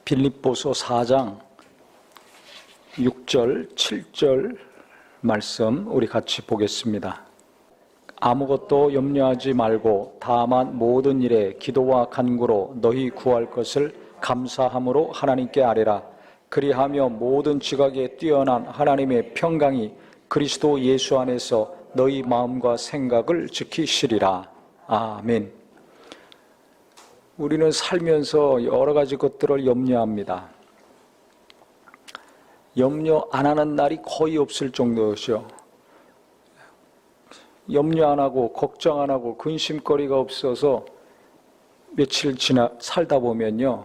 빌립보서 4장 6절, 7절 말씀 우리 같이 보겠습니다. 아무것도 염려하지 말고 다만 모든 일에 기도와 간구로 너희 구할 것을 감사함으로 하나님께 아뢰라. 그리하며 모든 지각에 뛰어난 하나님의 평강이 그리스도 예수 안에서 너희 마음과 생각을 지키시리라. 아멘. 우리는 살면서 여러 가지 것들을 염려합니다. 염려 안 하는 날이 거의 없을 정도였죠. 염려 안 하고 걱정 안 하고 근심거리가 없어서 며칠 살다 보면요,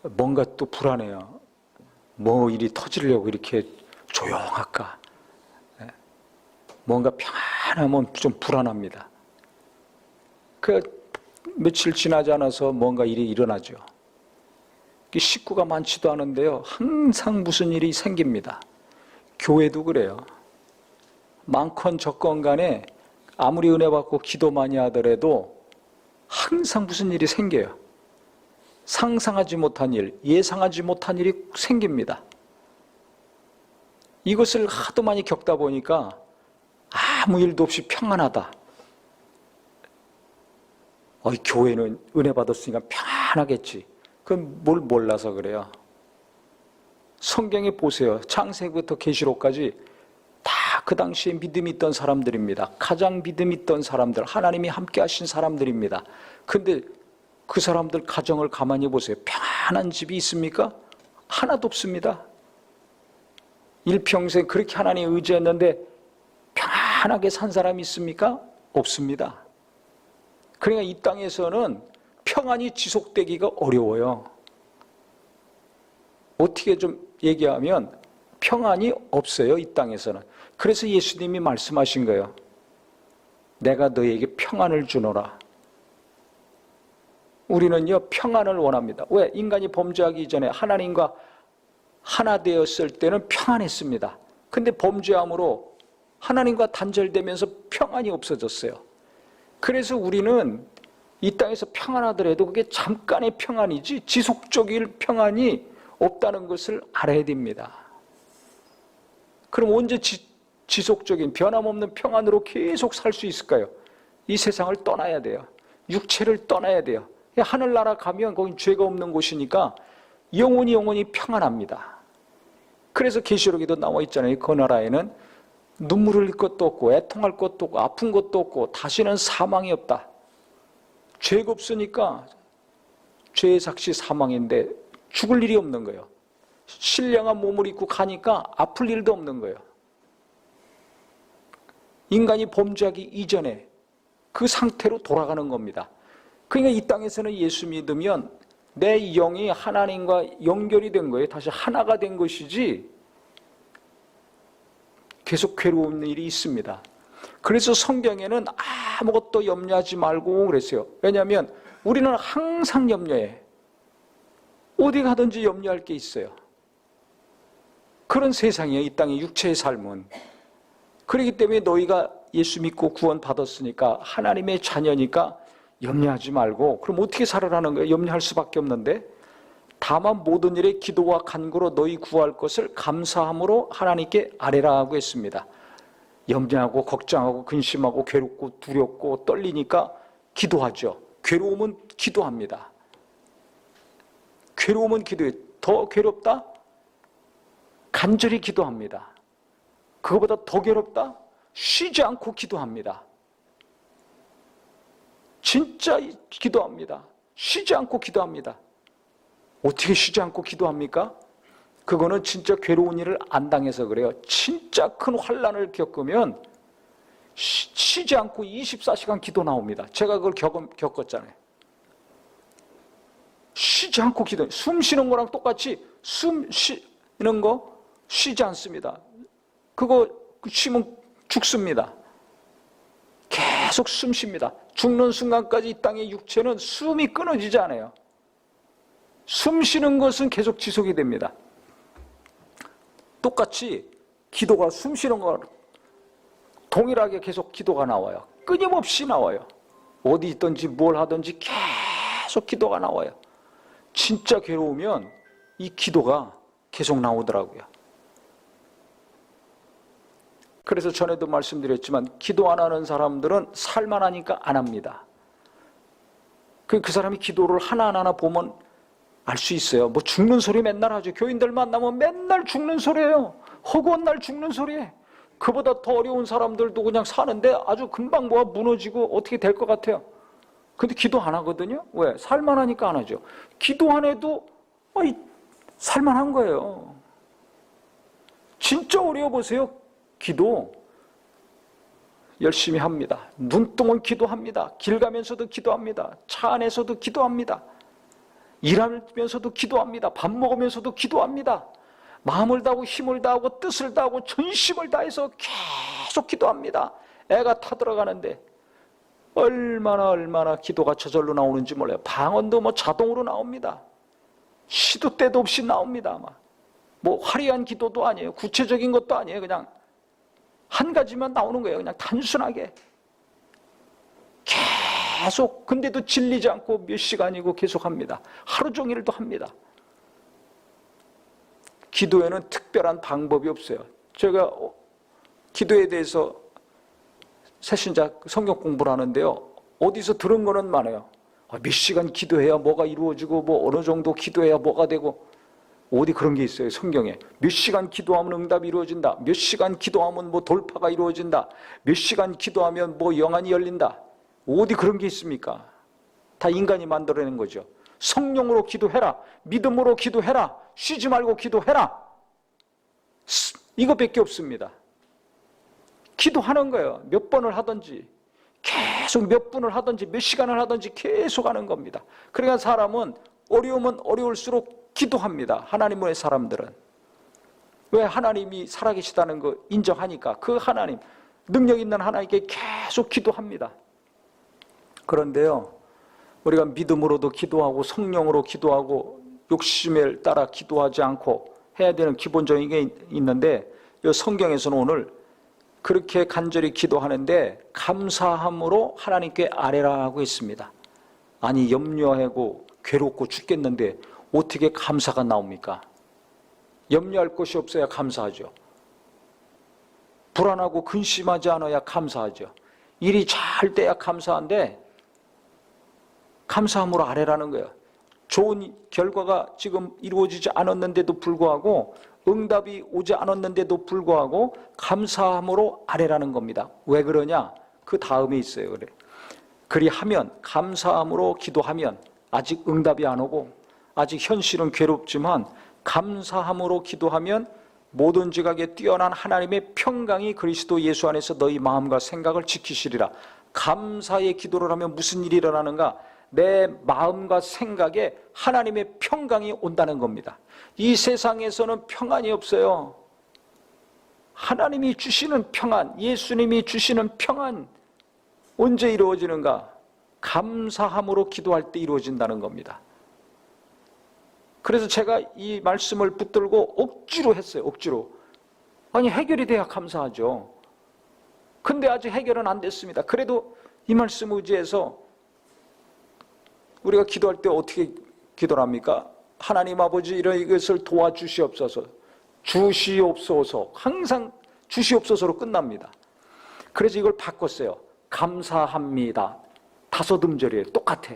뭔가 또 불안해요. 뭐 일이 터지려고 이렇게 조용할까? 뭔가 평안하면 좀 불안합니다. 며칠 지나지 않아서 뭔가 일이 일어나죠. 식구가 많지도 않은데요, 항상 무슨 일이 생깁니다. 교회도 그래요. 많건 적건 간에 아무리 은혜 받고 기도 많이 하더라도 항상 무슨 일이 생겨요. 상상하지 못한 일, 예상하지 못한 일이 생깁니다. 이것을 하도 많이 겪다 보니까 아무 일도 없이 평안하다. 교회는 은혜 받았으니까 평안하겠지. 그건 뭘 몰라서 그래요. 성경에 보세요. 창세기부터 계시록까지 다 그 당시에 믿음이 있던 사람들입니다. 가장 믿음이 있던 사람들, 하나님이 함께 하신 사람들입니다. 근데 그 사람들 가정을 가만히 보세요. 평안한 집이 있습니까? 하나도 없습니다. 일평생 그렇게 하나님 의지했는데 평안하게 산 사람이 있습니까? 없습니다. 그러니까 이 땅에서는 평안이 지속되기가 어려워요. 어떻게 좀 얘기하면 평안이 없어요, 이 땅에서는. 그래서 예수님이 말씀하신 거예요. 내가 너에게 평안을 주노라. 우리는요, 평안을 원합니다. 왜? 인간이 범죄하기 이전에 하나님과 하나 되었을 때는 평안했습니다. 근데 범죄함으로 하나님과 단절되면서 평안이 없어졌어요. 그래서 우리는 이 땅에서 평안하더라도 그게 잠깐의 평안이지 지속적인 평안이 없다는 것을 알아야 됩니다. 그럼 언제 지속적인 변함없는 평안으로 계속 살 수 있을까요? 이 세상을 떠나야 돼요. 육체를 떠나야 돼요. 하늘나라 가면 거긴 죄가 없는 곳이니까 영원히 평안합니다. 그래서 계시록에도 나와 있잖아요. 그 나라에는 눈물 흘릴 것도 없고 애통할 것도 없고 아픈 것도 없고 다시는 사망이 없다. 죄가 없으니까 죄의 삭시 사망인데 죽을 일이 없는 거예요. 신령한 몸을 입고 가니까 아플 일도 없는 거예요. 인간이 범죄하기 이전에 그 상태로 돌아가는 겁니다. 그러니까 이 땅에서는 예수 믿으면 내 영이 하나님과 연결이 된 거예요. 다시 하나가 된 것이지 계속 괴로운 일이 있습니다. 그래서 성경에는 아무것도 염려하지 말고 그랬어요. 왜냐하면 우리는 항상 염려해. 어디 가든지 염려할 게 있어요. 그런 세상이에요, 이 땅의 육체의 삶은. 그렇기 때문에 너희가 예수 믿고 구원 받았으니까 하나님의 자녀니까 염려하지 말고, 그럼 어떻게 살아라는 거예요? 염려할 수밖에 없는데, 다만 모든 일에 기도와 간구로 너희 구할 것을 감사함으로 하나님께 아뢰라 하고 했습니다. 염려하고 걱정하고 근심하고 괴롭고 두렵고 떨리니까 기도하죠. 괴로우면 기도합니다. 괴로우면 기도해요. 더 괴롭다? 간절히 기도합니다. 그거보다 더 괴롭다? 쉬지 않고 기도합니다. 진짜 기도합니다. 쉬지 않고 기도합니다. 어떻게 쉬지 않고 기도합니까? 그거는 진짜 괴로운 일을 안 당해서 그래요. 진짜 큰 환난을 겪으면 쉬지 않고 24시간 기도 나옵니다. 제가 그걸 겪었잖아요. 쉬지 않고 기도. 숨 쉬는 거랑 똑같이 숨 쉬는 거 쉬지 않습니다. 그거 쉬면 죽습니다. 계속 숨 쉽니다. 죽는 순간까지 이 땅의 육체는 숨이 끊어지지 않아요. 숨 쉬는 것은 계속 지속이 됩니다. 똑같이 기도가 숨 쉬는 거 동일하게 계속 기도가 나와요. 끊임없이 나와요. 어디 있든지 뭘 하든지 계속 기도가 나와요. 진짜 괴로우면 이 기도가 계속 나오더라고요. 그래서 전에도 말씀드렸지만 기도 안 하는 사람들은 살만하니까 안 합니다. 그 사람이 기도를 하나하나 보면 알 수 있어요. 뭐 죽는 소리 맨날 하죠. 교인들 만나면 맨날 죽는 소리예요. 허구한 날 죽는 소리에. 그보다 더 어려운 사람들도 그냥 사는데 아주 금방 뭐가 무너지고 어떻게 될 것 같아요. 근데 기도 안 하거든요. 왜? 살만하니까 안 하죠. 기도 안 해도 살만한 거예요. 진짜 어려워 보세요. 기도 열심히 합니다. 눈동은 기도합니다. 길 가면서도 기도합니다. 차 안에서도 기도합니다. 일하면서도 기도합니다. 밥 먹으면서도 기도합니다. 마음을 다하고 힘을 다하고 뜻을 다하고 전심을 다해서 계속 기도합니다. 애가 타들어가는데 얼마나 기도가 저절로 나오는지 몰라요. 방언도 뭐 자동으로 나옵니다. 시도 때도 없이 나옵니다. 뭐 화려한 기도도 아니에요. 구체적인 것도 아니에요. 그냥 한 가지만 나오는 거예요. 그냥 단순하게 계속. 근데도 질리지 않고 몇 시간이고 계속 합니다. 하루 종일도 합니다. 기도에는 특별한 방법이 없어요. 제가 기도에 대해서 새신자 성경 공부를 하는데요, 어디서 들은 거는 많아요. 몇 시간 기도해야 뭐가 이루어지고 뭐 어느 정도 기도해야 뭐가 되고, 어디 그런 게 있어요. 성경에 몇 시간 기도하면 응답이 이루어진다, 몇 시간 기도하면 뭐 돌파가 이루어진다, 몇 시간 기도하면 뭐 영안이 열린다. 어디 그런 게 있습니까? 다 인간이 만들어낸 거죠. 성령으로 기도해라, 믿음으로 기도해라, 쉬지 말고 기도해라, 이거밖에 없습니다. 기도하는 거예요. 몇 번을 하든지 계속 몇 분을 하든지 몇 시간을 하든지 계속 하는 겁니다. 그러니까 사람은 어려우면 어려울수록 기도합니다. 하나님의 사람들은. 왜? 하나님이 살아계시다는 거 인정하니까 그 하나님, 능력 있는 하나님께 계속 기도합니다. 그런데요, 우리가 믿음으로도 기도하고 성령으로 기도하고 욕심에 따라 기도하지 않고 해야 되는 기본적인 게 있는데, 이 성경에서는 오늘 그렇게 간절히 기도하는데 감사함으로 하나님께 아뢰라고 했습니다. 아니, 염려하고 괴롭고 죽겠는데 어떻게 감사가 나옵니까? 염려할 것이 없어야 감사하죠. 불안하고 근심하지 않아야 감사하죠. 일이 잘 돼야 감사한데 감사함으로 아뢰라는 거예요. 좋은 결과가 지금 이루어지지 않았는데도 불구하고, 응답이 오지 않았는데도 불구하고 감사함으로 아뢰라는 겁니다. 왜 그러냐? 그 다음에 있어요. 그래. 그리하면, 감사함으로 기도하면, 아직 응답이 안 오고 아직 현실은 괴롭지만 감사함으로 기도하면 모든 지각에 뛰어난 하나님의 평강이 그리스도 예수 안에서 너희 마음과 생각을 지키시리라. 감사의 기도를 하면 무슨 일이 일어나는가? 내 마음과 생각에 하나님의 평강이 온다는 겁니다. 이 세상에서는 평안이 없어요. 하나님이 주시는 평안, 예수님이 주시는 평안, 언제 이루어지는가? 감사함으로 기도할 때 이루어진다는 겁니다. 그래서 제가 이 말씀을 붙들고 억지로 했어요. 억지로. 아니, 해결이 돼야 감사하죠. 근데 아직 해결은 안 됐습니다. 그래도 이 말씀 의지해서 우리가 기도할 때 어떻게 기도를 합니까? 하나님 아버지, 이것을 도와주시옵소서, 주시옵소서, 항상 주시옵소서로 끝납니다. 그래서 이걸 바꿨어요. 감사합니다. 5음절이에요. 똑같아.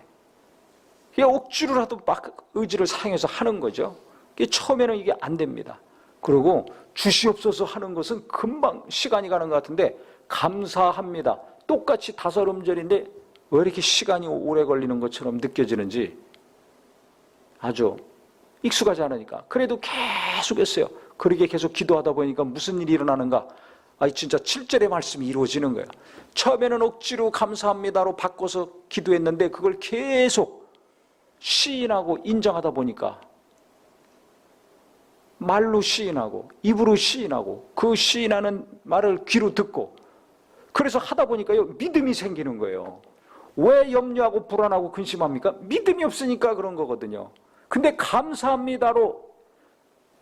이게 억지로라도 막 의지를 사용해서 하는 거죠. 처음에는 이게 안 됩니다. 그리고 주시옵소서 하는 것은 금방 시간이 가는 것 같은데, 감사합니다, 똑같이 5음절인데 왜 이렇게 시간이 오래 걸리는 것처럼 느껴지는지 아주 익숙하지 않으니까. 그래도 계속 했어요. 그렇게 계속 기도하다 보니까 무슨 일이 일어나는가? 진짜 7절의 말씀이 이루어지는 거예요. 처음에는 억지로 감사합니다로 바꿔서 기도했는데 그걸 계속 시인하고 인정하다 보니까, 말로 시인하고 입으로 시인하고 그 시인하는 말을 귀로 듣고, 그래서 하다 보니까요, 믿음이 생기는 거예요. 왜 염려하고 불안하고 근심합니까? 믿음이 없으니까 그런 거거든요. 근데 감사합니다로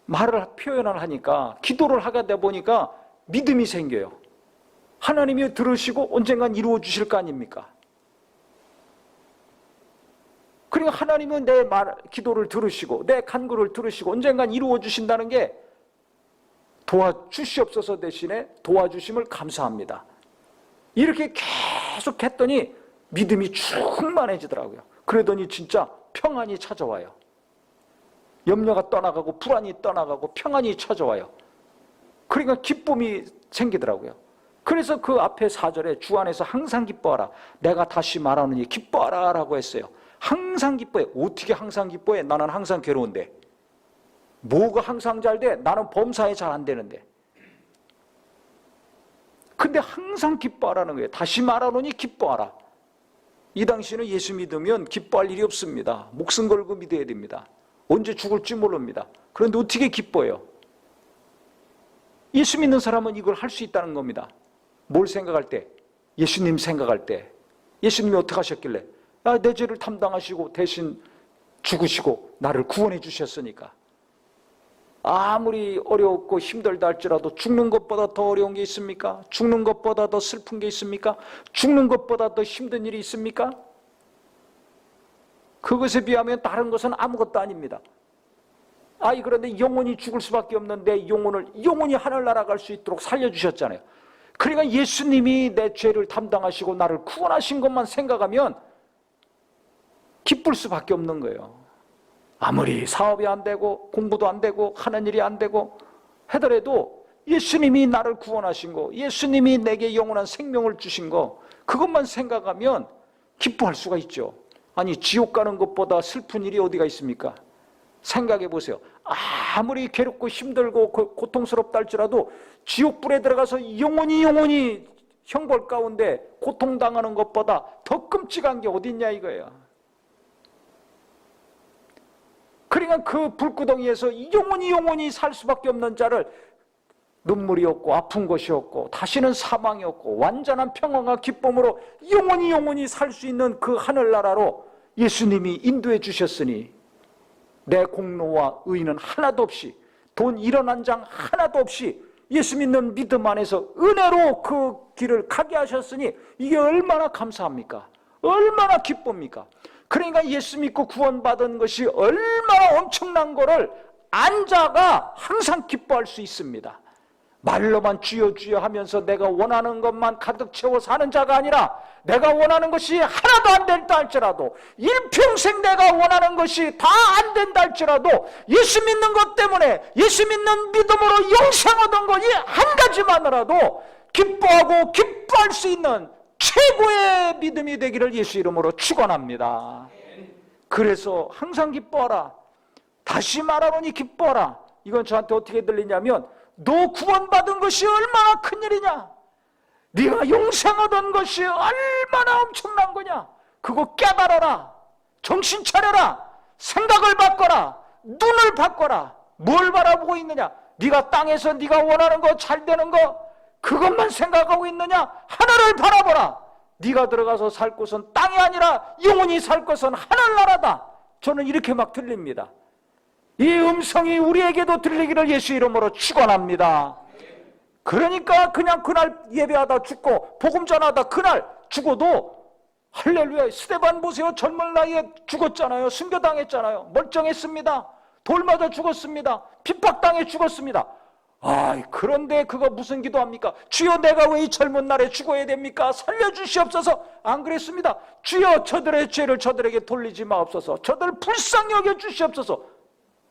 말을 표현을 하니까, 기도를 하게 되다 보니까 믿음이 생겨요. 하나님이 들으시고 언젠간 이루어 주실 거 아닙니까? 그러니까 그리고 하나님은 내 기도를 들으시고 내 간구를 들으시고 언젠간 이루어 주신다는 게 도와주시옵소서 대신에 도와주심을 감사합니다. 이렇게 계속 했더니 믿음이 충만해지더라고요. 그러더니 진짜 평안이 찾아와요. 염려가 떠나가고 불안이 떠나가고 평안이 찾아와요. 그러니까 기쁨이 생기더라고요. 그래서 그 앞에 4절에 주 안에서 항상 기뻐하라. 내가 다시 말하노니 기뻐하라 라고 했어요. 항상 기뻐해. 어떻게 항상 기뻐해? 나는 항상 괴로운데. 뭐가 항상 잘 돼? 나는 범사에 잘 안 되는데. 근데 항상 기뻐하라는 거예요. 다시 말하노니 기뻐하라. 이 당시에는 예수 믿으면 기뻐할 일이 없습니다. 목숨 걸고 믿어야 됩니다. 언제 죽을지 모릅니다. 그런데 어떻게 기뻐해요? 예수 믿는 사람은 이걸 할 수 있다는 겁니다. 뭘 생각할 때? 예수님 생각할 때. 예수님이 어떻게 하셨길래? 내 죄를 담당하시고 대신 죽으시고 나를 구원해 주셨으니까. 아무리 어렵고 힘들다 할지라도 죽는 것보다 더 어려운 게 있습니까? 죽는 것보다 더 슬픈 게 있습니까? 죽는 것보다 더 힘든 일이 있습니까? 그것에 비하면 다른 것은 아무것도 아닙니다. 그런데 영원히 죽을 수밖에 없는 내 영혼을 영원히 하늘나라 갈 수 있도록 살려주셨잖아요. 그러니까 예수님이 내 죄를 담당하시고 나를 구원하신 것만 생각하면 기쁠 수밖에 없는 거예요. 아무리 사업이 안 되고 공부도 안 되고 하는 일이 안 되고 하더라도 예수님이 나를 구원하신 거, 예수님이 내게 영원한 생명을 주신 거, 그것만 생각하면 기뻐할 수가 있죠. 아니, 지옥 가는 것보다 슬픈 일이 어디가 있습니까? 생각해 보세요. 아무리 괴롭고 힘들고 고통스럽다 할지라도 지옥불에 들어가서 영원히 형벌 가운데 고통당하는 것보다 더 끔찍한 게 어딨냐 이거예요. 그러니까 그 불구덩이에서 영원히 살 수밖에 없는 자를 눈물이 없고 아픈 것이 없고 다시는 사망이 없고 완전한 평안과 기쁨으로 영원히 살 수 있는 그 하늘나라로 예수님이 인도해 주셨으니 내 공로와 의는 하나도 없이 돈 1원 한 장 하나도 없이 예수 믿는 믿음 안에서 은혜로 그 길을 가게 하셨으니 이게 얼마나 감사합니까? 얼마나 기쁩니까? 그러니까 예수 믿고 구원받은 것이 얼마나 엄청난 거를 안 자가 항상 기뻐할 수 있습니다. 말로만 주여 주여 하면서 내가 원하는 것만 가득 채워 사는 자가 아니라 내가 원하는 것이 하나도 안 된다 할지라도 일평생 내가 원하는 것이 다 안 된다 할지라도 예수 믿는 것 때문에 예수 믿는 믿음으로 영생 얻은 것이 한 가지만으로도 기뻐하고 기뻐할 수 있는 최고의 믿음이 되기를 예수 이름으로 축원합니다. 그래서 항상 기뻐하라. 다시 말하노니 기뻐하라. 이건 저한테 어떻게 들리냐면 너 구원받은 것이 얼마나 큰일이냐, 네가 영생 얻은 것이 얼마나 엄청난 거냐, 그거 깨달아라. 정신 차려라. 생각을 바꿔라. 눈을 바꿔라. 뭘 바라보고 있느냐? 네가 땅에서 네가 원하는 거 잘 되는 거 그것만 생각하고 있느냐? 하늘을 바라보라. 네가 들어가서 살 곳은 땅이 아니라 영원히 살 곳은 하늘나라다. 저는 이렇게 막 들립니다. 이 음성이 우리에게도 들리기를 예수 이름으로 축원합니다. 그러니까 그냥 그날 예배하다 죽고 복음 전하다 그날 죽어도 할렐루야. 스데반 보세요. 젊은 나이에 죽었잖아요. 순교당했잖아요. 멀쩡했습니다. 돌 맞아 죽었습니다. 핍박당해 죽었습니다. 그런데 그거 무슨 기도합니까? 주여 내가 왜 이 젊은 날에 죽어야 됩니까? 살려주시옵소서. 안 그랬습니다. 주여 저들의 죄를 저들에게 돌리지 마옵소서. 저들을 불쌍히 여겨 주시옵소서.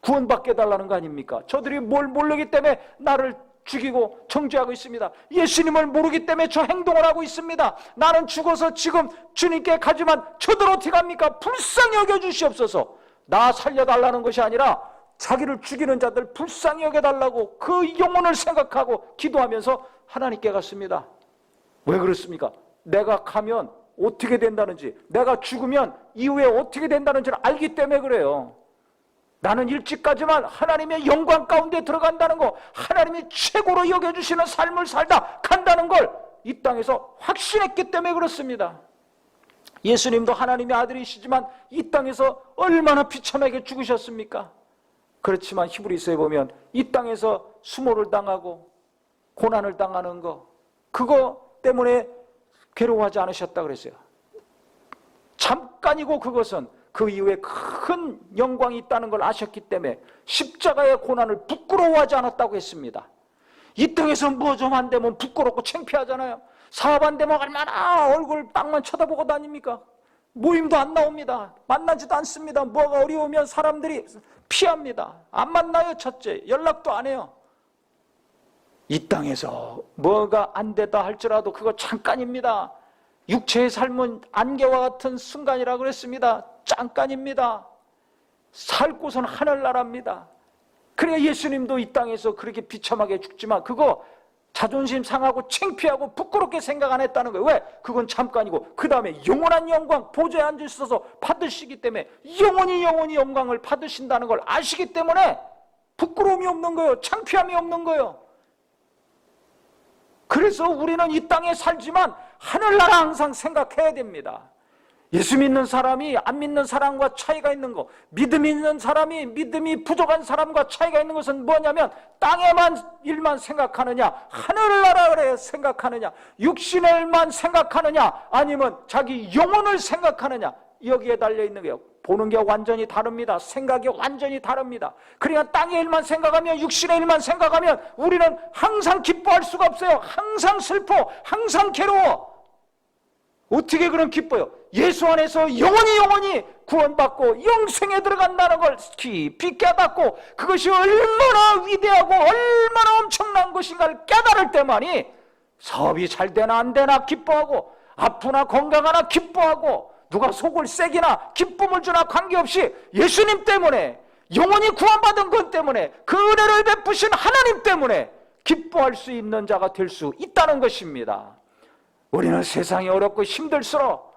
구원받게 해달라는 거 아닙니까? 저들이 뭘 모르기 때문에 나를 죽이고 정죄하고 있습니다. 예수님을 모르기 때문에 저 행동을 하고 있습니다. 나는 죽어서 지금 주님께 가지만 저들 어떻게 합니까? 불쌍히 여겨 주시옵소서. 나 살려달라는 것이 아니라 자기를 죽이는 자들 불쌍히 여겨달라고 그 영혼을 생각하고 기도하면서 하나님께 갔습니다. 왜 그렇습니까? 내가 가면 어떻게 된다는지, 내가 죽으면 이후에 어떻게 된다는지를 알기 때문에 그래요. 나는 일찍 가지만 하나님의 영광 가운데 들어간다는 거, 하나님이 최고로 여겨주시는 삶을 살다 간다는 걸 이 땅에서 확신했기 때문에 그렇습니다. 예수님도 하나님의 아들이시지만 이 땅에서 얼마나 비참하게 죽으셨습니까? 그렇지만 히브리서에 보면 이 땅에서 수모를 당하고 고난을 당하는 거, 그거 때문에 괴로워하지 않으셨다 그랬어요. 잠깐이고 그것은 그 이후에 큰 영광이 있다는 걸 아셨기 때문에 십자가의 고난을 부끄러워하지 않았다고 했습니다. 이 땅에서 뭐 좀 안 되면 부끄럽고 창피하잖아요. 사업 안 되면 얼마나 얼굴 땅만 쳐다보고 다닙니까? 모임도 안 나옵니다. 만나지도 않습니다. 뭐가 어려우면 사람들이 피합니다. 안 만나요. 첫째, 연락도 안 해요. 이 땅에서 뭐가 안 되다 할지라도 그거 잠깐입니다. 육체의 삶은 안개와 같은 순간이라고 그랬습니다. 잠깐입니다. 살 곳은 하늘나라입니다. 그래 예수님도 이 땅에서 그렇게 비참하게 죽지만 그거 자존심 상하고 창피하고 부끄럽게 생각 안 했다는 거예요. 왜? 그건 잠깐이고 그 다음에 영원한 영광 보좌에 앉으셔서 받으시기 때문에 영원히 영광을 받으신다는 걸 아시기 때문에 부끄러움이 없는 거예요. 창피함이 없는 거예요. 그래서 우리는 이 땅에 살지만 하늘나라 항상 생각해야 됩니다. 예수 믿는 사람이 안 믿는 사람과 차이가 있는 거, 믿음 있는 사람이 믿음이 부족한 사람과 차이가 있는 것은 뭐냐면 땅에만 일만 생각하느냐, 하늘나라를 생각하느냐, 육신의 일만 생각하느냐, 아니면 자기 영혼을 생각하느냐, 여기에 달려있는 거예요. 보는 게 완전히 다릅니다. 생각이 완전히 다릅니다. 그러니까 땅의 일만 생각하면, 육신의 일만 생각하면 우리는 항상 기뻐할 수가 없어요. 항상 슬퍼, 항상 괴로워. 어떻게 그럼 기뻐요? 예수 안에서 영원히 구원받고 영생에 들어간다는 걸 깊이 깨닫고 그것이 얼마나 위대하고 얼마나 엄청난 것인가를 깨달을 때만이 사업이 잘 되나 안 되나 기뻐하고 아프나 건강하나 기뻐하고 누가 속을 새기나 기쁨을 주나 관계없이 예수님 때문에 영원히 구원받은 것 때문에 그 은혜를 베푸신 하나님 때문에 기뻐할 수 있는 자가 될 수 있다는 것입니다. 우리는 세상이 어렵고 힘들수록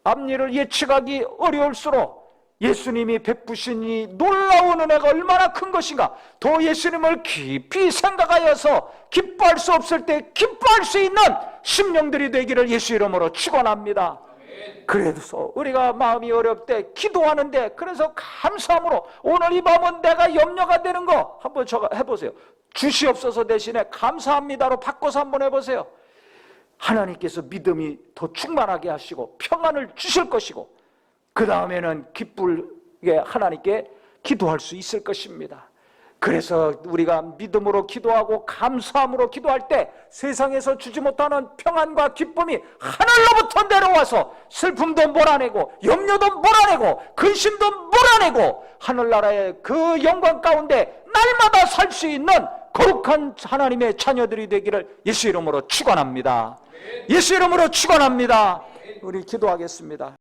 앞일을 예측하기 어려울수록 예수님이 베푸신 이 놀라운 은혜가 얼마나 큰 것인가 더 예수님을 깊이 생각하여서 기뻐할 수 없을 때 기뻐할 수 있는 심령들이 되기를 예수 이름으로 축원합니다. 그래서 우리가 마음이 어렵을 때 기도하는데 그래서 감사함으로 오늘 이 밤은 내가 염려가 되는 거 한번 해보세요. 주시옵소서 대신에 감사합니다로 바꿔서 한번 해보세요. 하나님께서 믿음이 더 충만하게 하시고 평안을 주실 것이고 그 다음에는 기쁘게 하나님께 기도할 수 있을 것입니다. 그래서 우리가 믿음으로 기도하고 감사함으로 기도할 때 세상에서 주지 못하는 평안과 기쁨이 하늘로부터 내려와서 슬픔도 몰아내고 염려도 몰아내고 근심도 몰아내고 하늘나라의 그 영광 가운데 날마다 살 수 있는 거룩한 하나님의 자녀들이 되기를 예수 이름으로 축원합니다. 예수 이름으로 축원합니다. 우리 기도하겠습니다.